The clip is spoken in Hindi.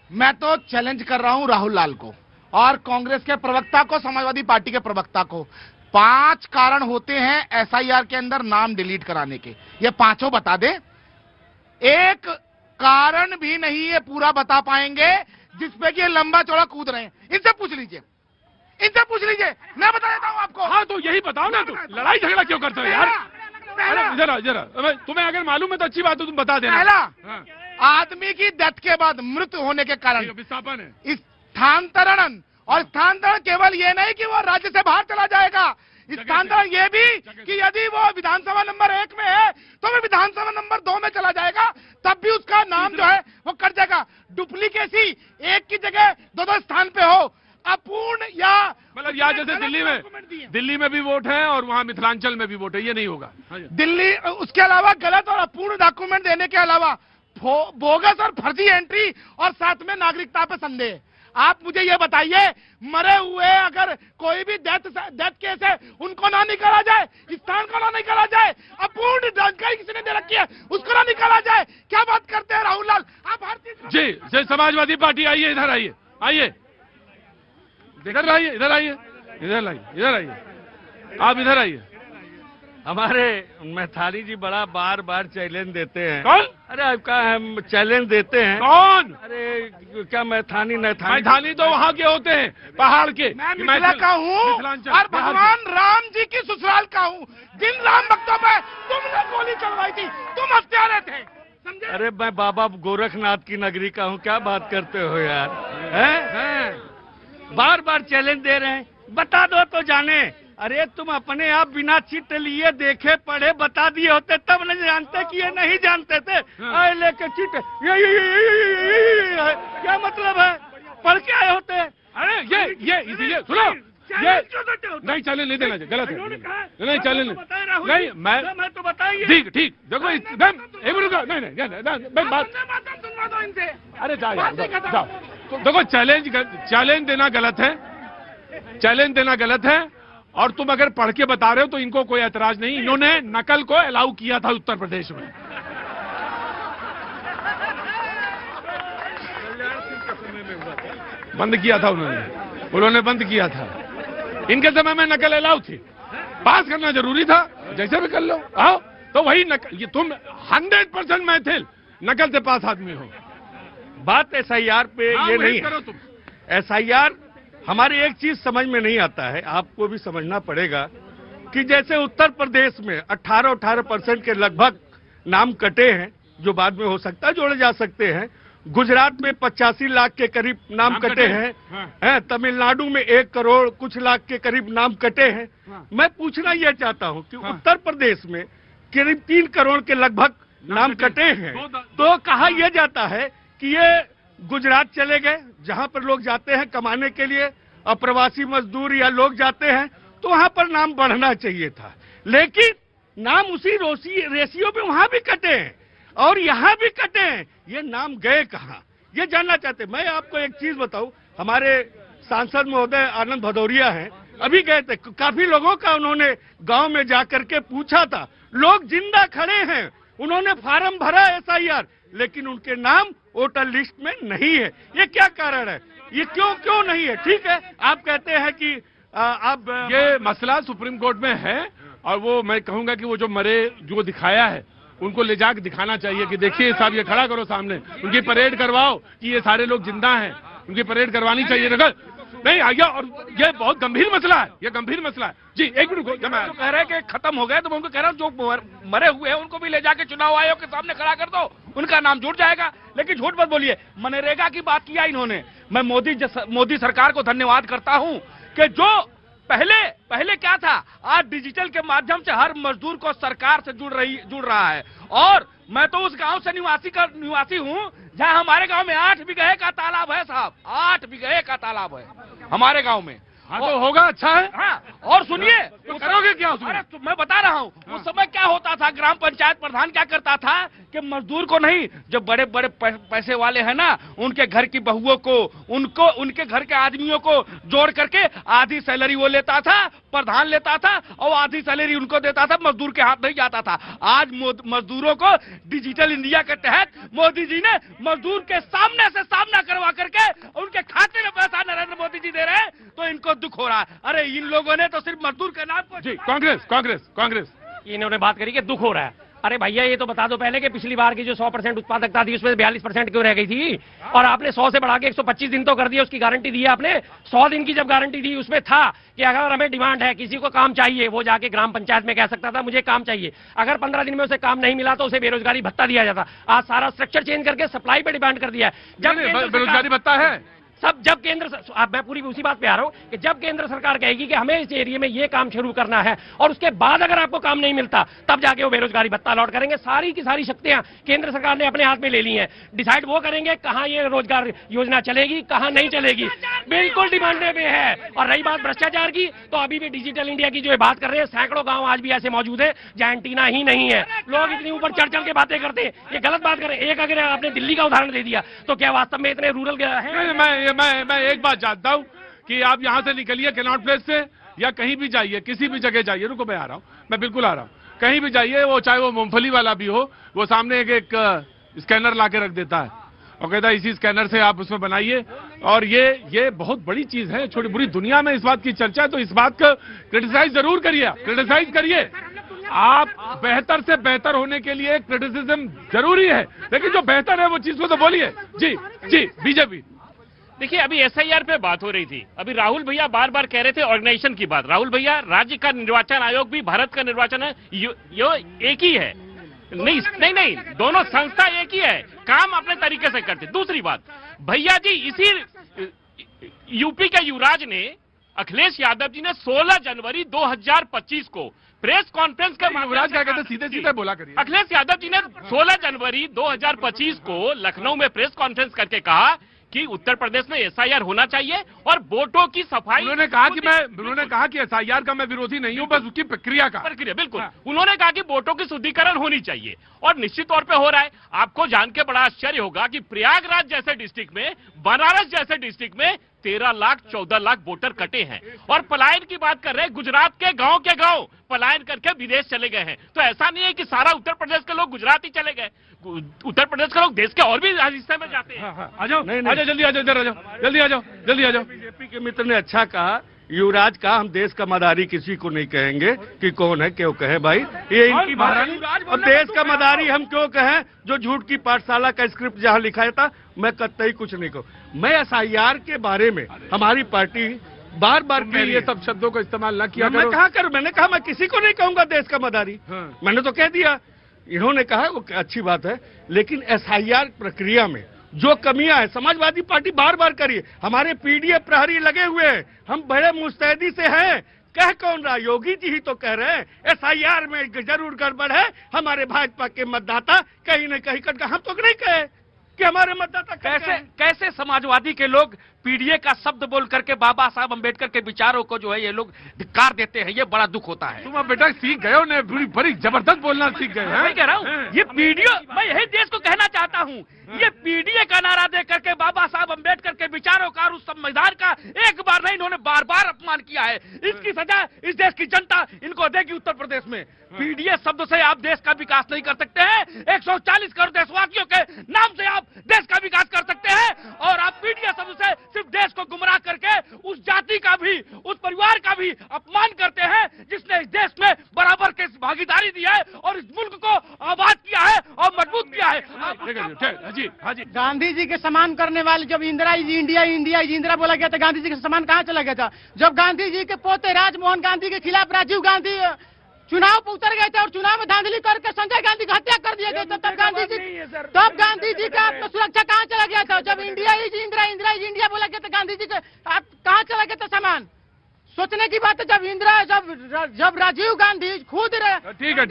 मैं तो चैलेंज कर रहा हूं राहुल लाल को और कांग्रेस के प्रवक्ता को, समाजवादी पार्टी के प्रवक्ता को। 5 कारण होते हैं एसआईआर के अंदर नाम डिलीट कराने के, ये पांचों बता दे। एक कारण भी नहीं ये पूरा बता पाएंगे जिसपे कि ये लंबा चौड़ा कूद रहे हैं। इनसे पूछ लीजिए, इनसे पूछ लीजिए, मैं बता देता हूं आपको। हाँ तो यही बताओ ना, तुम लड़ाई झगड़ा क्यों करते हो यार? इधर इधर, तुम्हें अगर मालूम है तो अच्छी बात है, तुम बता देना। पहला, आदमी की डेथ के बाद मृत्यु होने के कारण विस्थापन है, स्थानांतरण। और स्थानांतरण केवल ये नहीं कि वो राज्य से बाहर चला जाएगा, स्थानांतरण ये भी कि यदि वो विधानसभा नंबर 1 में है तो वो विधानसभा नंबर 2 में चला जाएगा, तब भी उसका नाम जो है वो कट जाएगा। डुप्लीकेसी एक की जगह 2-2 स्थान पे हो, अपूर्ण या मतलब यहाँ जैसे दिल्ली में भी वोट है और वहाँ मिथिलांचल में भी वोट है, ये नहीं होगा। दिल्ली, उसके अलावा गलत और अपूर्ण डॉक्यूमेंट देने के अलावा बोगस और फर्जी एंट्री और साथ में नागरिकता पे संदेह। आप मुझे ये बताइए, मरे हुए अगर कोई भी डेथ केस है उनको ना निकाला जाए, स्थान को ना निकाला जाए, अपूर्ण जानकारी किसी ने दे रखी है उसको ना निकाला जाए, क्या बात करते हैं राहुल लाल आप? हर चीज जी समाजवादी पार्टी आइए, इधर आइए, आइए इधर आइए, इधर आइए, इधर आइए, इधर आइए, आप इधर आइए। हमारे मैथानी जी बड़ा बार बार चैलेंज देते हैं। कौन? अरे आपका हम चैलेंज देते हैं। कौन? अरे क्या मैथानी तो वहाँ के होते हैं, पहाड़ के। मैं मिथिला का हूँ और भगवान राम जी की ससुराल का हूँ। जिन राम भक्तों पे तुमने गोली चलवाई थी तुम हत्यारे थे, समझे? अरे मैं बाबा गोरखनाथ की नगरी का हूँ, क्या बात करते हो यार? हैं? बार बार चैलेंज दे रहे हैं, बता दो तो जाने। अरे तुम अपने आप बिना चिट लिए देखे पढ़े बता दिए होते तब नहीं जानते कि ये नहीं जानते थे। आए लेके चिट, क्या मतलब है? पढ़ के आए होते। अरे ये इसीलिए सुनो, ये नहीं चैलेंज नहीं देना चाहिए, गलत है। नहीं चैलेंज नहीं, मैं तो बताइए। ठीक देखो एक मिनट का, नहीं बात, अरे जाओ। तो देखो चैलेंज देना गलत है, चैलेंज देना गलत है। और तुम अगर पढ़ के बता रहे हो तो इनको कोई ऐतराज नहीं। इन्होंने नकल को अलाउ किया था उत्तर प्रदेश में। बंद किया था उन्होंने बंद किया था। इनके समय में नकल अलाउ थी, पास करना जरूरी था, जैसे भी कर लो। आओ तो वही नकल, ये तुम 100% मैथिल नकल से पास आदमी हो। बात एसआईआर पे ये नहीं करो तुम। एसआईआर हमारे एक चीज समझ में नहीं आता है, आपको भी समझना पड़ेगा कि जैसे उत्तर प्रदेश में 18% के लगभग नाम कटे हैं, जो बाद में हो सकता है जोड़े जा सकते हैं। गुजरात में 85 लाख के करीब नाम कटे हैं। हाँ। तमिलनाडु में 1 करोड़ कुछ लाख के करीब नाम कटे हैं। हाँ। मैं पूछना यह चाहता हूं कि हाँ। उत्तर प्रदेश में करीब 3 करोड़ के लगभग नाम कटे हैं, तो कहा यह जाता है कि ये गुजरात चले गए, जहां पर लोग जाते हैं कमाने के लिए, अप्रवासी मजदूर या लोग जाते हैं, तो वहां पर नाम बढ़ना चाहिए था। लेकिन नाम उसी रेशियो पे वहां भी कटे हैं और यहां भी कटे हैं। ये नाम गए कहां, ये जानना चाहते। मैं आपको एक चीज बताऊं, हमारे सांसद महोदय आनंद भदौरिया हैं, अभी गए थे, काफी लोगों का उन्होंने गांव में जाकर के पूछा था। लोग जिंदा खड़े हैं, उन्होंने फार्म भरा एसआईआर, लेकिन उनके नाम वोटर लिस्ट में नहीं है। ये क्या कारण है? ये क्यों नहीं है? ठीक है, आप कहते हैं कि आप ये मसला सुप्रीम कोर्ट में है और वो मैं कहूंगा कि वो जो मरे जो दिखाया है उनको ले जाकर दिखाना चाहिए कि देखिए साहब, ये खड़ा करो सामने, उनकी परेड करवाओ कि ये सारे लोग जिंदा हैं, उनकी परेड करवानी चाहिए। नहीं आइए, और ये बहुत गंभीर मसला है, ये गंभीर मसला है। जी एक मिनट, जब मैं कह रहे हैं कि खत्म हो गए, तो मैं उनको कह रहा हूँ जो मरे हुए हैं उनको भी ले जाके चुनाव आयोग के सामने खड़ा कर दो, उनका नाम जुड़ जाएगा। लेकिन झूठ मत बोलिए। मनरेगा की बात किया इन्होंने, मैं मोदी सरकार को धन्यवाद करता हूं कि जो पहले क्या था, आज डिजिटल के माध्यम से हर मजदूर को सरकार से जुड़ रहा है। और मैं तो उस गांव से निवासी हूं जहां हमारे गांव में 8 बीघे का तालाब है साहब, 8 बीघे का तालाब है हमारे गांव में। हाँ तो होगा, अच्छा है। हाँ, और सुनिए तो करोगे क्या उसमें? अरे तो मैं बता रहा हूँ उस समय क्या होता था, ग्राम पंचायत प्रधान क्या करता था कि मजदूर को नहीं, जो बड़े बड़े पैसे वाले हैं ना, उनके घर की बहुओं को, उनको, उनके घर के आदमियों को जोड़ करके आधी सैलरी वो लेता था, प्रधान लेता था, और आधी सैलरी उनको देता था, मजदूर के हाथ नहीं जाता था। आज मजदूरों को डिजिटल इंडिया के तहत मोदी जी ने मजदूर के सामने से सामना करवा करके उनके खाते में पैसा नरेंद्र मोदी जी दे रहे हैं, तो इनको दुख हो रहा है। अरे इन लोगों ने तो सिर्फ मजदूर के नाम को जी, कांग्रेस कांग्रेस कांग्रेस इन्होंने बात करी कि दुख हो रहा है। अरे भैया ये तो बता दो पहले कि पिछली बार की जो 100% उत्पादकता थी उसमें 42% क्यों रह गई थी, और आपने 100 से बढ़ा के 125 दिन तो कर दिया, उसकी गारंटी दी है आपने। 100 दिन की जब गारंटी दी उसमें था कि अगर हमें डिमांड है, किसी को काम चाहिए, वो जाके ग्राम पंचायत में कह सकता था मुझे काम चाहिए। अगर 15 दिन में उसे काम नहीं मिला तो उसे बेरोजगारी भत्ता दिया जाता। आज सारा स्ट्रक्चर चेंज करके सप्लाई पे डिमांड कर दिया है। जब बेरोजगारी भत्ता है सब, जब मैं पूरी उसी बात पे आ रहा हूं कि जब केंद्र सरकार कहेगी कि हमें इस एरिया में ये काम शुरू करना है, और उसके बाद अगर आपको काम नहीं मिलता तब जाके वो बेरोजगारी भत्ता अलॉट करेंगे। सारी की सारी शक्तियां केंद्र सरकार ने अपने हाथ में ले ली हैं। डिसाइड वो करेंगे कहां ये रोजगार योजना चलेगी, कहां नहीं चलेगी, बिल्कुल डिमांड पे है। और रही बात भ्रष्टाचार की, तो अभी भी डिजिटल इंडिया की जो बात कर रहे हैं, सैकड़ों गांव आज भी ऐसे मौजूद है जहां एंटीना ही नहीं है। लोग इतनी ऊपर चढ़ चढ़ के बातें करते हैं, ये गलत बात करें। एक अगर आपने दिल्ली का उदाहरण दे दिया, तो क्या वास्तव में इतने रूरल है? मैं एक बात जानता हूं कि आप यहां से निकलिए कैनॉट प्लेस से, या कहीं भी जाइए, किसी भी जगह जाइए, रुको मैं आ रहा हूं, मैं बिल्कुल आ रहा हूं, कहीं भी जाइए, वो चाहे वो मूंगफली वाला भी हो, वो सामने एक स्कैनर ला के रख देता है और कहता है इसी स्कैनर से आप उसमें बनाइए। और ये बहुत बड़ी चीज है। छोटी बुरी दुनिया में इस बात की चर्चा है, तो इस बात को क्रिटिसाइज जरूर करिए, क्रिटिसाइज करिए। आप बेहतर से बेहतर होने के लिए क्रिटिसिज्म जरूरी है, लेकिन जो बेहतर है वो चीज को तो बोलिए। जी जी, बीजेपी। देखिए, अभी एसआईआर पे बात हो रही थी, अभी राहुल भैया बार बार कह रहे थे ऑर्गेनाइजेशन की बात। राहुल भैया, राज्य का निर्वाचन आयोग भी भारत का निर्वाचन है, यो एक ही है। नहीं, दोनों संस्था एक ही है, काम अपने तरीके से करते। दूसरी बात, भैया जी, इसी यूपी के युवराज ने, अखिलेश यादव जी ने 16 जनवरी 2025 को प्रेस कॉन्फ्रेंस के युवराज क्या कहते, सीधे सीधे बोला करिए। अखिलेश यादव जी ने 16 जनवरी 2025 को लखनऊ में प्रेस कॉन्फ्रेंस करके कहा कि उत्तर प्रदेश में एसआईआर होना चाहिए और वोटों की सफाई। उन्होंने कहा कि एसआईआर का मैं विरोधी नहीं हूं, बस उसकी प्रक्रिया बिल्कुल। हाँ। उन्होंने कहा कि वोटों की शुद्धिकरण होनी चाहिए, और निश्चित तौर पे हो रहा है। आपको जान के बड़ा आश्चर्य होगा कि प्रयागराज जैसे डिस्ट्रिक्ट में, बनारस जैसे डिस्ट्रिक्ट में 13 लाख 14 लाख वोटर कटे हैं। और पलायन की बात कर रहे हैं, गुजरात के गांव पलायन करके विदेश चले गए हैं। तो ऐसा नहीं है कि सारा उत्तर प्रदेश के लोग गुजरात ही चले गए, उत्तर प्रदेश के लोग देश के और भी हिस्से में जाते हैं। आ जाओ, जल्दी आ जाओ। बीजेपी के मित्र ने अच्छा कहा, युवराज का हम देश का मदारी किसी को नहीं कहेंगे कि कौन है क्यों कहे भाई, ये इनकी महारानी। और देश का मदारी हम क्यों कहें जो झूठ की पाठशाला का स्क्रिप्ट जहां लिखा था, मैं कतई कुछ नहीं कहूं। मैं एसआईआर के बारे में हमारी पार्टी बार बार ये सब शब्दों का इस्तेमाल न किया। मैं मैंने कहा मैं किसी को नहीं कहूंगा देश का मदारी। मैंने तो कह दिया, इन्होंने कहा वो अच्छी बात है, लेकिन एसआईआर प्रक्रिया में जो कमियां है समाजवादी पार्टी बार बार करिए। हमारे पीडीए प्रहरी लगे हुए हैं, हम बड़े मुस्तैदी से हैं। कह कौन रहा, योगी जी ही तो कह रहे हैं एसआईआर में जरूर गड़बड़ है, हमारे भाजपा के मतदाता कहीं न कहीं कट। हम तो नहीं कहे कि हमारे मतदाता कैसे समाजवादी के लोग पीडीए का शब्द बोल करके बाबा साहब अंबेडकर के विचारों को जो है ये लोग धिक्कार देते हैं। ये बड़ा दुख होता है। तुम बेटा सीख गए हो, ने बड़ी जबरदस्त बोलना सीख गए हैं। मैं कह रहा हूँ ये पीडीए, मैं यही देश को कहना चाहता हूँ, ये पीडीए का नारा दे करके बाबा साहब अंबेडकर के विचारों का और उस संविधान का एक बार नहीं, इन्होंने बार बार अपमान किया है। इसकी सजा इस देश की जनता इनको देगी उत्तर प्रदेश में। पीडीए शब्द से आप देश का विकास नहीं कर सकते हैं। 140 करोड़ देशवासियों के नाम से आप देश का विकास कर सकते हैं, और आप पीडीए शब्द से सिर्फ देश को गुमराह करके उस जाति का भी, उस परिवार का भी अपमान करते हैं जिसने इस देश में बराबर की भागीदारी दी है और इस मुल्क को आबाद किया है और मजबूत किया है। हाँ जी। गांधी जी के सम्मान करने वाले, जब इंदिरा इज इंदिरा बोला गया था, गांधी जी का सम्मान कहाँ चला गया था? जब गांधी जी के पोते राजमोहन गांधी के खिलाफ राजीव गांधी चुनाव पर उतर गए थे और चुनाव में धांधली करके संजय गांधी की हत्या कर दिया गया था, तब गांधी जी का आत्मसुरक्षा कहाँ चला गया था? जब इंडिया इज इंडिया बोला गया था, गांधी जी का कहाँ चला गया था सम्मान? सोचने की बात है। जब राजीव गांधी खुद ठीक है